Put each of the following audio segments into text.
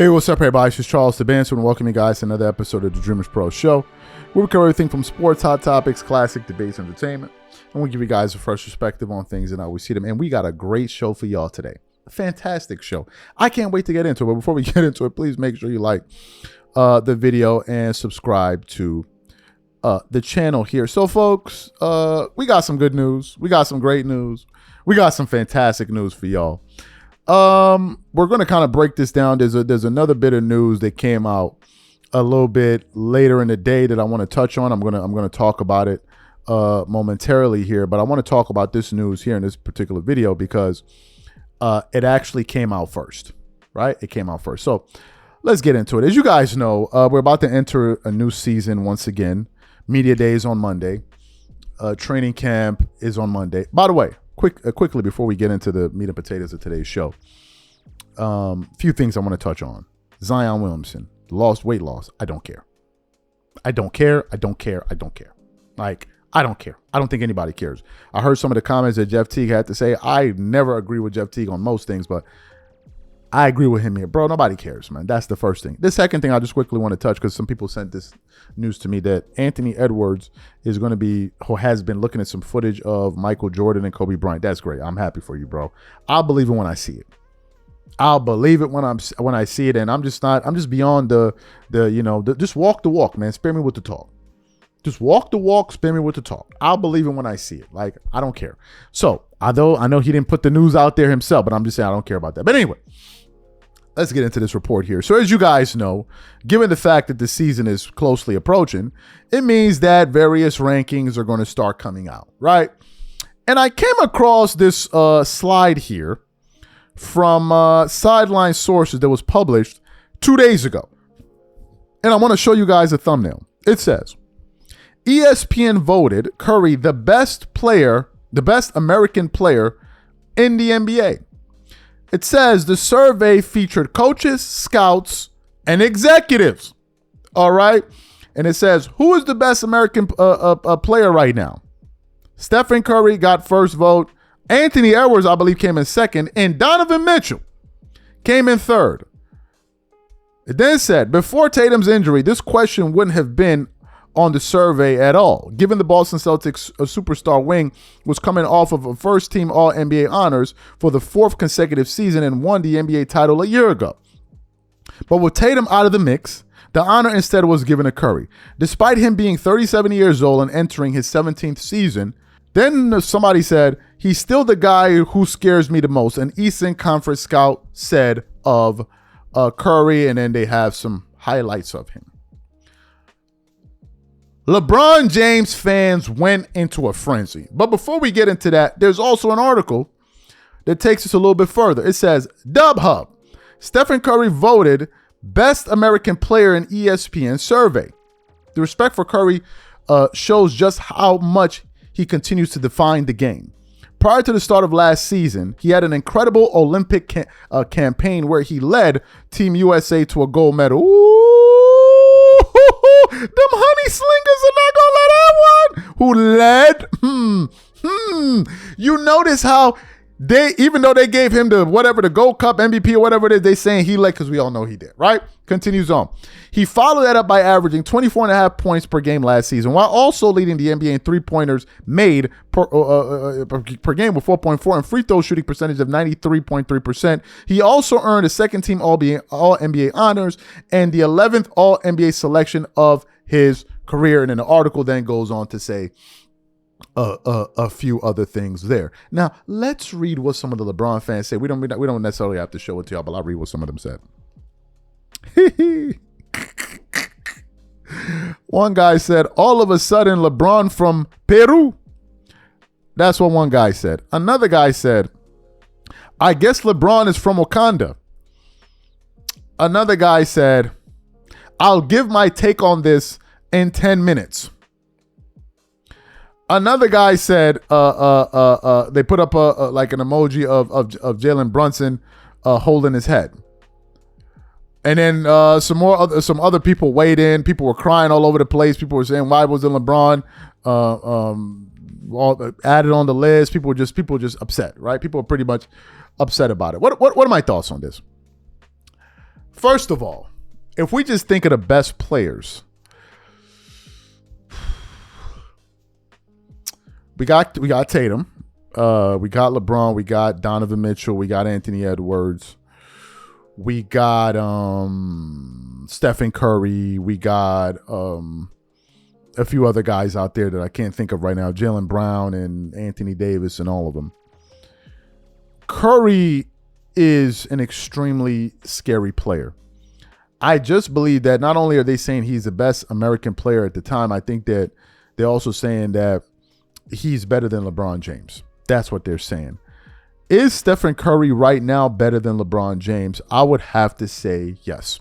Hey, what's up, everybody? This is Charles the Benson, and welcome you guys to another episode of the Dreamers Pro Show, where we cover everything from sports, hot topics, classic debates, entertainment, and we give you guys a fresh perspective on things and how we see them. And we got a great show for y'all today. A fantastic show. I can't wait to get into it, but before we get into it, please make sure you like the video and subscribe to the channel here. So, folks, we got some good news. We got some great news. We got some fantastic news for y'all. We're going to kind of break this down. There's another bit of news that came out a little bit later in the day that I want to touch on. I'm going to talk about it momentarily here, but I want to talk about this news here in this particular video because it actually came out first, right? It came out first. So let's get into it. As you guys know, we're about to enter a new season once again. Media day is on Monday. Training camp is on Monday. By the way, quickly before we get into the meat and potatoes of today's show, few things I want to touch on. Zion Williamson, weight loss. I don't care. I don't care. Like, I don't care. I don't think anybody cares. I heard some of the comments that Jeff Teague had to say. I never agree with Jeff Teague on most things, but I agree with him here. Bro, nobody cares, man. That's the first thing. The second thing I just quickly want to touch, because some people sent this news to me, that Anthony Edwards is going to be, or has been, looking at some footage of Michael Jordan and Kobe Bryant. That's great. I'm happy for you, bro. I'll believe it when I see it. I'll believe it when I see it, and I'm just beyond just walk the walk, man. Spare me with the talk. Just walk the walk, spare me with the talk. I'll believe it when I see it. Like, I don't care. So, although I know he didn't put the news out there himself, but I'm just saying I don't care about that. But anyway, let's get into this report here. So as you guys know, given the fact that the season is closely approaching, it means that various rankings are going to start coming out, right? And I came across this slide here from Sideline Sources that was published 2 days ago. And I want to show you guys a thumbnail. It says, ESPN voted Curry the best American player in the NBA. It says the survey featured coaches, scouts, and executives. All right. And it says, who is the best American player right now? Stephen Curry got first vote. Anthony Edwards, I believe, came in second. And Donovan Mitchell came in third. It then said, before Tatum's injury, this question wouldn't have been on the survey at all, given the Boston Celtics superstar wing was coming off of a first-team All-NBA honors for the fourth consecutive season and won the NBA title a year ago. But with Tatum out of the mix, the honor instead was given to Curry. Despite him being 37 years old and entering his 17th season, then somebody said, he's still the guy who scares me the most, an Eastern Conference scout said of Curry, and then they have some highlights of him. LeBron James fans went into a frenzy. But before we get into that, there's also an article that takes us a little bit further. It says, DubHub, Stephen Curry voted best American player in ESPN survey. The respect for Curry shows just how much he continues to define the game. Prior to the start of last season, he had an incredible Olympic campaign where he led Team USA to a gold medal. Ooh. Them honey slingers are not gonna let that one. Who led? You notice how they, even though they gave him the Gold Cup MVP or whatever it is, they saying he led because we all know he did, right? Continues on. He followed that up by averaging 24.5 points per game last season, while also leading the NBA in three-pointers made per game with 4.4 and free throw shooting percentage of 93.3%. He also earned a second-team All-NBA honors and the 11th All-NBA selection of his career. And then the article then goes on to say a few other things there. Now, let's read what some of the LeBron fans say. We don't necessarily have to show it to y'all, but I'll read what some of them said. One guy said, all of a sudden, LeBron from Peru. That's what one guy said. Another guy said, I guess LeBron is from Wakanda. Another guy said, I'll give my take on this in 10 minutes. Another guy said, they put up like an emoji of Jalen Brunson holding his head. And then some other people weighed in. People were crying all over the place. People were saying, why wasn't LeBron added on the list? People were just upset, right? People were pretty much upset about it. What are my thoughts on this? First of all, if we just think of the best players, we got Tatum, we got LeBron, we got Donovan Mitchell, we got Anthony Edwards, we got Stephen Curry, we got a few other guys out there that I can't think of right now, Jaylen Brown and Anthony Davis and all of them. Curry is an extremely scary player. I just believe that not only are they saying he's the best American player at the time, I think that they're also saying that he's better than LeBron James. That's what they're saying. Is Stephen Curry right now better than LeBron James? I would have to say yes.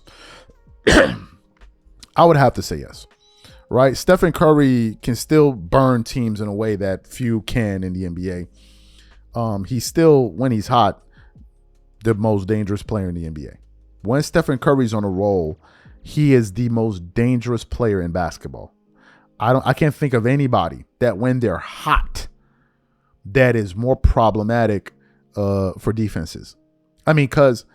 I would have to say yes. Right? Stephen Curry can still burn teams in a way that few can in the NBA. He's still, when he's hot, the most dangerous player in the NBA. When Stephen Curry's on a roll, he is the most dangerous player in basketball. I can't think of anybody that when they're hot, that is more problematic for defenses. I mean, because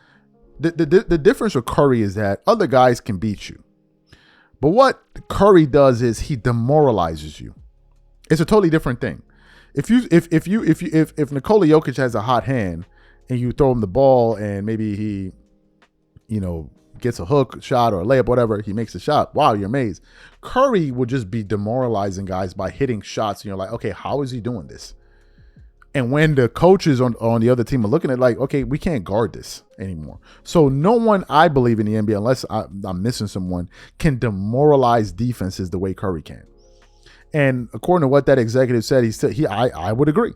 the difference with Curry is that other guys can beat you. But what Curry does is he demoralizes you. It's a totally different thing. If Nikola Jokic has a hot hand and you throw him the ball and maybe he, gets a hook shot or a layup, whatever, he makes a shot. Wow, you're amazed. Curry will just be demoralizing guys by hitting shots. And you're like, okay, how is he doing this? And when the coaches on the other team are looking at like, okay, we can't guard this anymore. So no one, I believe, in the NBA, unless I'm missing someone, can demoralize defenses the way Curry can. And according to what that executive said, I would agree.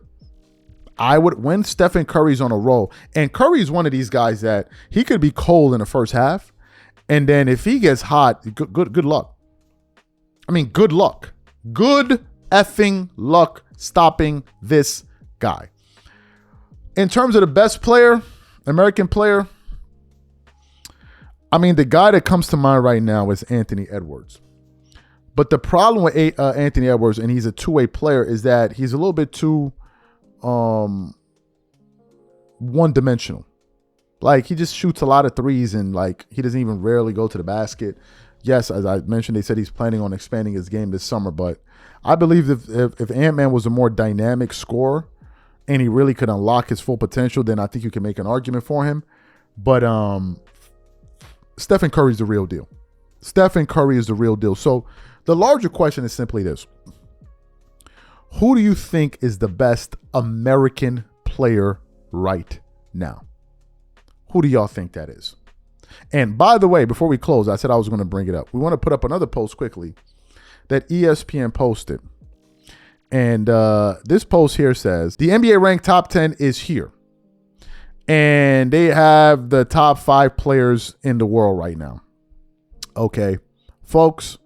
When Stephen Curry's on a roll, and Curry's one of these guys that he could be cold in the first half, and then if he gets hot, good luck. I mean, good luck. Good effing luck stopping this guy. In terms of the best player, American player, I mean, the guy that comes to mind right now is Anthony Edwards. But the problem with Anthony Edwards, and he's a two-way player, is that he's a little bit too one-dimensional. Like, he just shoots a lot of threes and like he doesn't even rarely go to the basket. Yes, as I mentioned, they said he's planning on expanding his game this summer, but I believe if Ant-Man was a more dynamic scorer and he really could unlock his full potential, then I think you can make an argument for him. But Stephen Curry's the real deal. Stephen Curry is the real deal. So the larger question is simply this. Who do you think is the best American player right now? Who do y'all think that is? And by the way, before we close, I said I was going to bring it up. We want to put up another post quickly that ESPN posted. And this post here says, the NBA ranked top 10 is here. And they have the top 5 players in the world right now. Okay, folks,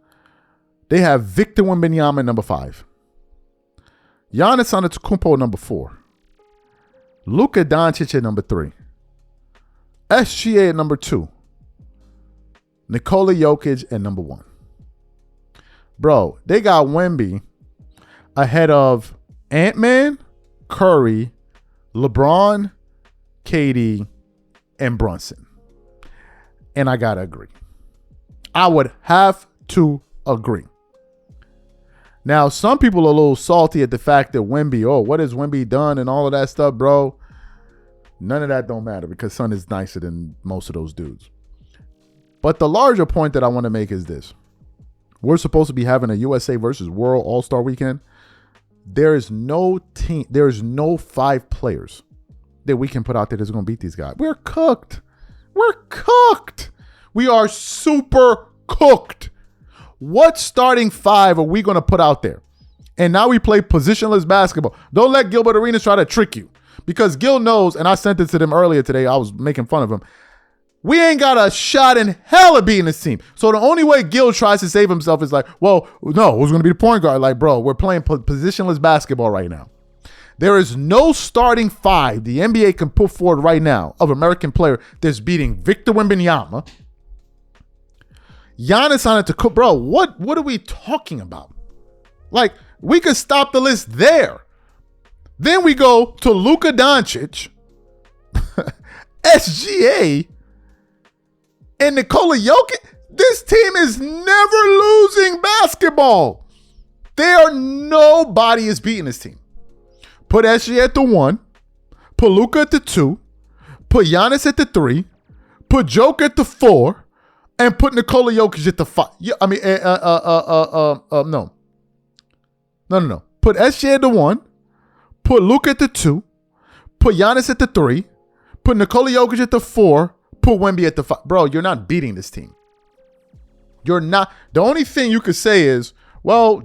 they have Victor Wembanyama number 5. Giannis Antetokounmpo number 4. Luka Doncic at number 3. SGA at number 2. Nikola Jokic at number 1. Bro, they got Wemby ahead of Ant-Man, Curry, LeBron, KD, and Brunson. And I gotta agree. I would have to agree. Now, some people are a little salty at the fact that Wemby, what has Wemby done and all of that stuff, bro? None of that don't matter because Son is nicer than most of those dudes. But the larger point that I want to make is this. We're supposed to be having a USA versus World All-Star Weekend. There is no team, there is no 5 players that we can put out there that's going to beat these guys. We're cooked. We're cooked. We are super cooked. What starting 5 are we going to put out there? And now we play positionless basketball. Don't let Gilbert Arenas try to trick you. Because Gil knows, and I sent it to them earlier today. I was making fun of him. We ain't got a shot in hell of beating this team. So the only way Gil tries to save himself is like, well, no, who's going to be the point guard? Like, bro, we're playing positionless basketball right now. There is no starting 5 the NBA can put forward right now of American player that's beating Victor Wembanyama. Giannis Antetokounmpo. Bro, what are we talking about? Like, we could stop the list there. Then we go to Luka Doncic, SGA, and Nikola Jokic, this team is never losing basketball. Nobody is beating this team. Put SGA at the 1. Put Luka at the 2. Put Giannis at the 3. Put Joker at the 4. And put Nikola Jokic at the 5. No. Put SGA at the 1. Put Luka at the 2. Put Giannis at the 3. Put Nikola Jokic at the 4. Put Wemby at the 5. Bro, you're not beating this team. You're not. The only thing you could say is, well,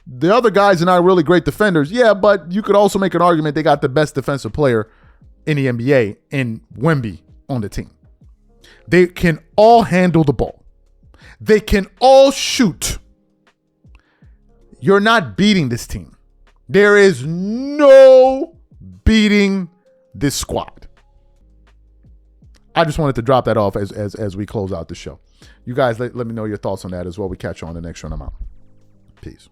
the other guys are not really great defenders. Yeah, but you could also make an argument they got the best defensive player in the NBA in Wemby on the team. They can all handle the ball. They can all shoot. You're not beating this team. There is no beating this squad. I just wanted to drop that off as we close out the show. You guys, let me know your thoughts on that as well. We catch you on the next show. I'm out. Peace.